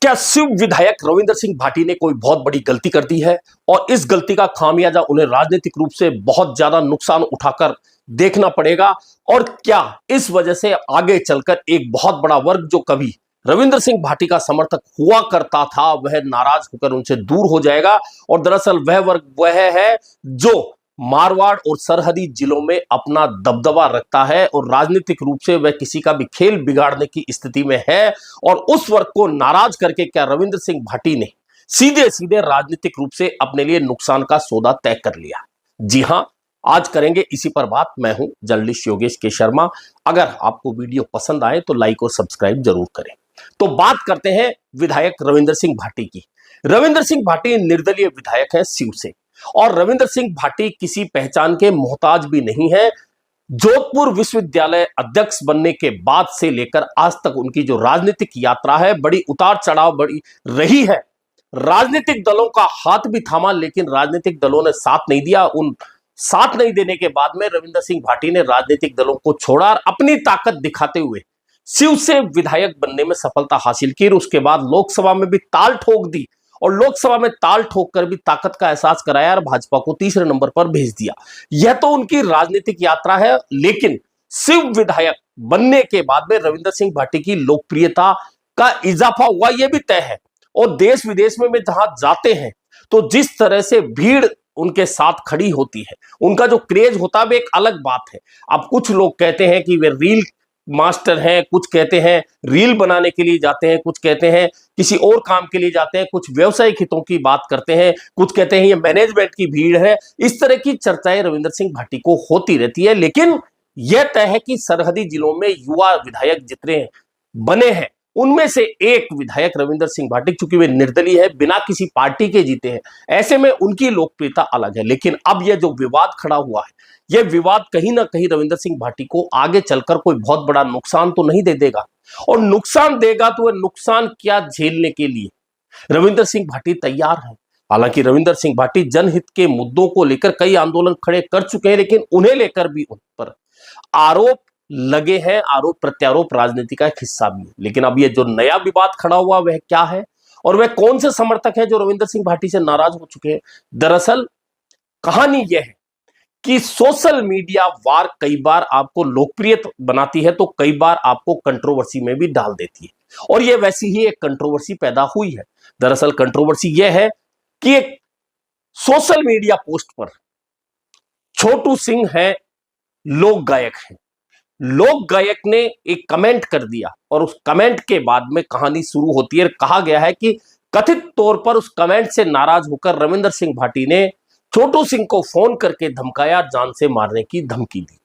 क्या शिव विधायक रविंद्र सिंह भाटी ने कोई बहुत बड़ी गलती कर दी है और इस गलती का खामियाजा उन्हें राजनीतिक रूप से बहुत ज्यादा नुकसान उठाकर देखना पड़ेगा? और क्या इस वजह से आगे चलकर एक बहुत बड़ा वर्ग जो कभी रविंद्र सिंह भाटी का समर्थक हुआ करता था वह नाराज होकर उनसे दूर हो जाएगा? और दरअसल वह वर्ग वह है जो मारवाड़ और सरहदी जिलों में अपना दबदबा रखता है और राजनीतिक रूप से वह किसी का भी खेल बिगाड़ने की स्थिति में है। और उस वर्ग को नाराज करके क्या रविंद्र सिंह भाटी ने सीधे सीधे राजनीतिक रूप से अपने लिए नुकसान का सौदा तय कर लिया? जी हां, आज करेंगे इसी पर बात। मैं हूं जर्नलिस्ट योगेश के शर्मा। अगर आपको वीडियो पसंद आए तो लाइक और सब्सक्राइब जरूर करें। तो बात करते हैं विधायक रविंद्र सिंह भाटी की। रविंद्र सिंह भाटी निर्दलीय विधायक है शिव से, और रविंद्र सिंह भाटी किसी पहचान के मोहताज भी नहीं है। जोधपुर विश्वविद्यालय अध्यक्ष बनने के बाद से लेकर आज तक उनकी जो राजनीतिक यात्रा है बड़ी उतार चढ़ाव बड़ी रही है। राजनीतिक दलों का हाथ भी थामा लेकिन राजनीतिक दलों ने साथ नहीं दिया। उन साथ नहीं देने के बाद में रविंद्र सिंह भाटी ने राजनीतिक दलों को छोड़ा और अपनी ताकत दिखाते हुए शिव से विधायक बनने में सफलता हासिल की। उसके बाद लोकसभा में भी ताल ठोक दी और लोकसभा में ताल ठोक कर भी ताकत का एहसास कराया और भाजपा को तीसरे नंबर पर भेज दिया। यह तो उनकी राजनीतिक यात्रा है, लेकिन शिव विधायक बनने के बाद में रविंद्र सिंह भाटी की लोकप्रियता का इजाफा हुआ यह भी तय है। और देश विदेश में जहां जाते हैं तो जिस तरह से भीड़ उनके साथ खड़ी होती है, उनका जो क्रेज होता है वो एक अलग बात है। अब कुछ लोग कहते हैं कि वे रील मास्टर हैं, कुछ कहते हैं रील बनाने के लिए जाते हैं, कुछ कहते हैं किसी और काम के लिए जाते हैं, कुछ व्यवसायिक हितों की बात करते हैं, कुछ कहते हैं ये मैनेजमेंट की भीड़ है। इस तरह की चर्चाएं रविंद्र सिंह भाटी को होती रहती है, लेकिन यह तय है कि सरहदी जिलों में युवा विधायक जितने बने हैं उनमें से एक विधायक रविंद्र सिंह भाटी, चूंकि वे निर्दलीय है, बिना किसी पार्टी के जीते हैं, ऐसे में उनकी लोकप्रियता अलग है। लेकिन अब यह जो विवाद खड़ा हुआ है, यह विवाद कहीं ना कहीं रविंद्र सिंह भाटी को आगे चलकर कोई बहुत बड़ा नुकसान तो नहीं दे देगा, और नुकसान देगा तो वह नुकसान क्या झेलने के लिए रविंद्र सिंह भाटी तैयार है। हालांकि रविंद्र सिंह भाटी जनहित के मुद्दों को लेकर कई आंदोलन खड़े कर चुके हैं, लेकिन उन्हें लेकर भी उन पर आरोप लगे हैं। आरोप प्रत्यारोप राजनीति का एक हिस्सा भी है। लेकिन अब यह जो नया विवाद खड़ा हुआ वह क्या है और वह कौन से समर्थक हैं जो रविंद्र सिंह भाटी से नाराज हो चुके हैं? दरअसल कहानी यह है कि सोशल मीडिया वार कई बार आपको लोकप्रिय बनाती है तो कई बार आपको कंट्रोवर्सी में भी डाल देती है, और यह वैसी ही एक कंट्रोवर्सी पैदा हुई है। दरअसल कंट्रोवर्सी यह है कि एक सोशल मीडिया पोस्ट पर छोटू सिंह है, लोक गायक है, लोक गायक ने एक कमेंट कर दिया और उस कमेंट के बाद में कहानी शुरू होती है। कहा गया है कि कथित तौर पर उस कमेंट से नाराज होकर रविंद्र सिंह भाटी ने छोटू सिंह को फोन करके धमकाया, जान से मारने की धमकी दी।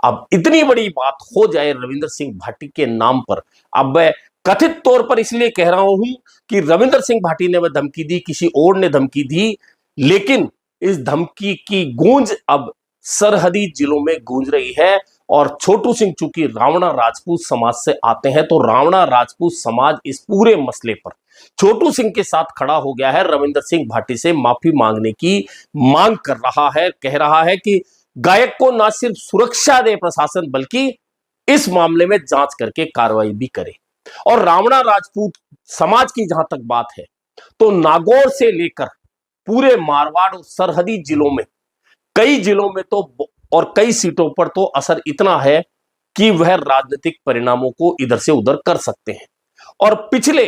अब इतनी बड़ी बात हो जाए रविंद्र सिंह भाटी के नाम पर, अब मैं कथित तौर पर इसलिए कह रहा हूं कि रविंद्र सिंह भाटी ने वह धमकी दी, किसी और ने धमकी दी, लेकिन इस धमकी की गूंज अब सरहदी जिलों में गूंज रही है। और छोटू सिंह चूंकि रावणा राजपूत समाज से आते हैं तो रावणा राजपूत समाज इस पूरे मसले पर छोटू सिंह के साथ खड़ा हो गया है। रविंद्र सिंह भाटी से माफी मांगने की मांग कर रहा है, कह रहा है कि गायक को न सिर्फ सुरक्षा दे प्रशासन बल्कि इस मामले में जांच करके कार्रवाई भी करे। और रावणा राजपूत समाज की जहां तक बात है तो नागौर से लेकर पूरे मारवाड़ और सरहदी जिलों में कई जिलों में तो और कई सीटों पर तो असर इतना है कि वह राजनीतिक परिणामों को इधर से उधर कर सकते हैं। और पिछले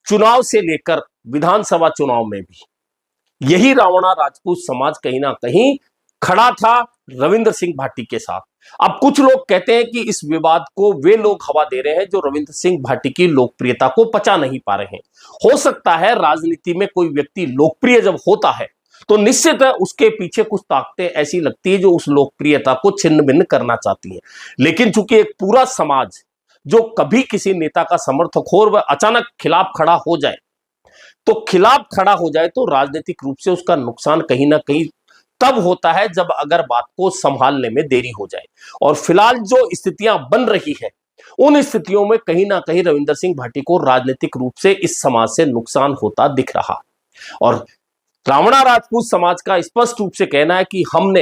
चुनाव से लेकर विधानसभा चुनाव में भी यही रावणा राजपूत समाज कहीं ना कहीं खड़ा था रविंद्र सिंह भाटी के साथ। अब कुछ लोग कहते हैं कि इस विवाद को वे लोग हवा दे रहे हैं जो रविंद्र सिंह भाटी की लोकप्रियता को पचा नहीं पा रहे हैं। हो सकता है राजनीति में कोई व्यक्ति लोकप्रिय जब होता है तो निश्चित है उसके पीछे कुछ ताकतें ऐसी लगती है जो उस लोकप्रियता को छिन्न भिन्न करना चाहती है। लेकिन चूंकि एक पूरा समाज जो कभी किसी नेता का समर्थक हो और वह अचानक खिलाफ खड़ा हो जाए तो राजनीतिक रूप से उसका नुकसान कहीं ना कहीं तब होता है जब अगर बात को संभालने में देरी हो जाए। और फिलहाल जो स्थितियां बन रही है उन स्थितियों में कहीं ना कहीं रविंद्र सिंह भाटी को राजनीतिक रूप से इस समाज से नुकसान होता दिख रहा। और रावणा राजपूत समाज का स्पष्ट रूप से कहना है कि हमने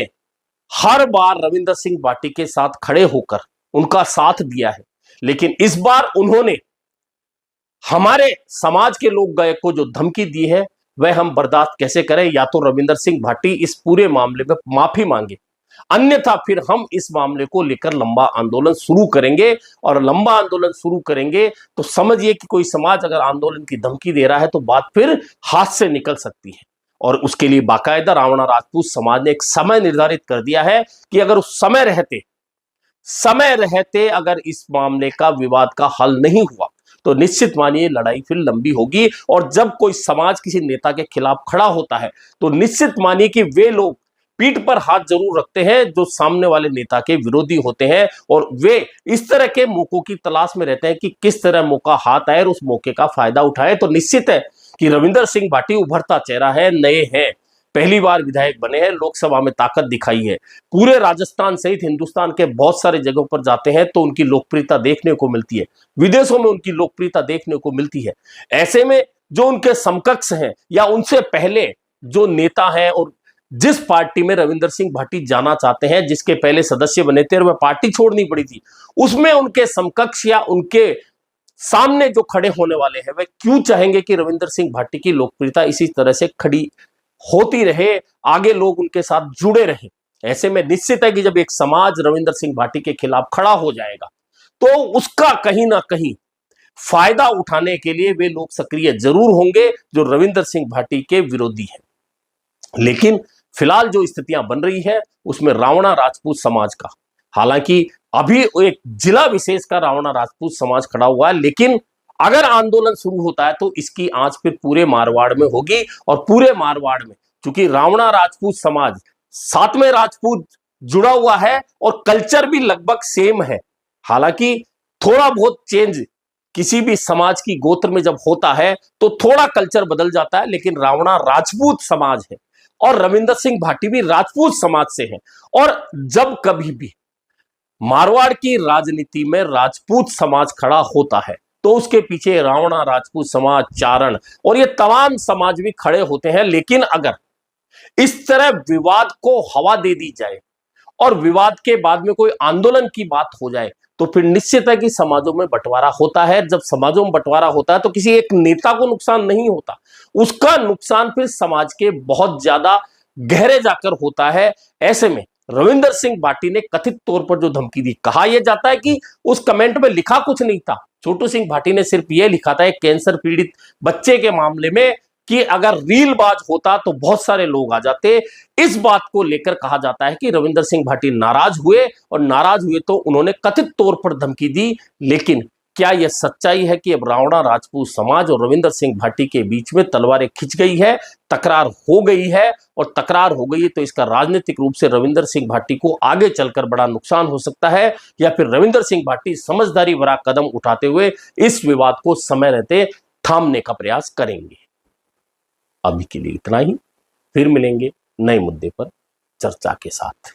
हर बार रविंद्र सिंह भाटी के साथ खड़े होकर उनका साथ दिया है, लेकिन इस बार उन्होंने हमारे समाज के लोग गए को जो धमकी दी है वह हम बर्दाश्त कैसे करें। या तो रविंदर सिंह भाटी इस पूरे मामले में माफी मांगे, अन्यथा फिर हम इस मामले को लेकर लंबा आंदोलन शुरू करेंगे। और लंबा आंदोलन शुरू करेंगे तो समझिए कि कोई समाज अगर आंदोलन की धमकी दे रहा है तो बात फिर हाथ से निकल सकती है। और उसके लिए बाकायदा रावणा राजपूत समाज ने एक समय निर्धारित कर दिया है कि अगर उस समय रहते अगर इस मामले का विवाद का हल नहीं हुआ तो निश्चित मानिए लड़ाई फिर लंबी होगी। और जब कोई समाज किसी नेता के खिलाफ खड़ा होता है तो निश्चित मानिए कि वे लोग पीठ पर हाथ जरूर रखते हैं जो सामने वाले नेता के विरोधी होते हैं, और वे इस तरह के मौकों की तलाश में रहते हैं कि किस तरह मौका हाथ आए और उस मौके का फायदा उठाए। तो निश्चित है कि रविंदर सिंह भाटी उभरता चेहरा है, नए हैं, पहली बार विधायक बने हैं, लोकसभा में ताकत दिखाई है, पूरे राजस्थान सहित हिंदुस्तान के बहुत सारे जगहों पर जाते हैं तो उनकी लोकप्रियता देखने को मिलती है, विदेशों में उनकी लोकप्रियता देखने को मिलती है। ऐसे में जो उनके समकक्ष हैं या उनसे पहले जो नेता हैं और जिस पार्टी में रविंदर सिंह भाटी जाना चाहते हैं, जिसके पहले सदस्य बने थे और वह पार्टी छोड़नी पड़ी थी, उसमें उनके समकक्ष या उनके सामने जो खड़े होने वाले हैं वे क्यों चाहेंगे कि रविंदर सिंह भाटी की लोकप्रियता इसी तरह से खड़ी होती रहे, आगे लोग उनके साथ जुड़े रहे। ऐसे में निश्चित है कि जब एक समाज रविंदर सिंह भाटी के खिलाफ खड़ा हो जाएगा तो उसका कहीं ना कहीं फायदा उठाने के लिए वे लोग सक्रिय जरूर होंगे जो रविंदर सिंह भाटी के विरोधी हैं। लेकिन फिलहाल जो स्थितियां बन रही है उसमें रावणा राजपूत समाज का, हालांकि अभी एक जिला विशेष का रावणा राजपूत समाज खड़ा हुआ है, लेकिन अगर आंदोलन शुरू होता है तो इसकी आंच फिर पूरे मारवाड़ में होगी। और पूरे मारवाड़ में चूंकि रावणा राजपूत समाज सातवें राजपूत जुड़ा हुआ है और कल्चर भी लगभग सेम है, हालांकि थोड़ा बहुत चेंज किसी भी समाज की गोत्र में जब होता है तो थोड़ा कल्चर बदल जाता है, लेकिन रावणा राजपूत समाज है और रविंदर सिंह भाटी भी राजपूत समाज से हैं। और जब कभी भी मारवाड़ की राजनीति में राजपूत समाज खड़ा होता है तो उसके पीछे रावणा राजपूत समाज, चारण और ये तमाम समाज भी खड़े होते हैं। लेकिन अगर इस तरह विवाद को हवा दे दी जाए और विवाद के बाद में कोई आंदोलन की बात हो जाए तो फिर निश्चित है कि समाजों में बंटवारा होता है। जब समाजों में बंटवारा होता है तो किसी एक नेता को नुकसान नहीं होता, उसका नुकसान फिर समाज के बहुत ज्यादा गहरे जाकर होता है। ऐसे में रविंदर सिंह भाटी ने कथित तौर पर जो धमकी दी, कहा यह जाता है कि उस कमेंट में लिखा कुछ नहीं था, छोटू सिंह भाटी ने सिर्फ यह लिखा था एक कैंसर पीड़ित बच्चे के मामले में कि अगर रीलबाज होता तो बहुत सारे लोग आ जाते। इस बात को लेकर कहा जाता है कि रविंदर सिंह भाटी नाराज हुए और नाराज हुए तो उन्होंने कथित तौर पर धमकी दी। लेकिन क्या यह सच्चाई है कि अब रावणा राजपूत समाज और रविंदर सिंह भाटी के बीच में तलवारें खिंच गई है, तकरार हो गई है? और तकरार हो गई है तो इसका राजनीतिक रूप से रविंदर सिंह भाटी को आगे चलकर बड़ा नुकसान हो सकता है, या फिर रविंदर सिंह भाटी समझदारी भरा कदम उठाते हुए इस विवाद को समय रहते थामने का प्रयास करेंगे। अभी के लिए इतना ही, फिर मिलेंगे नए मुद्दे पर चर्चा के साथ।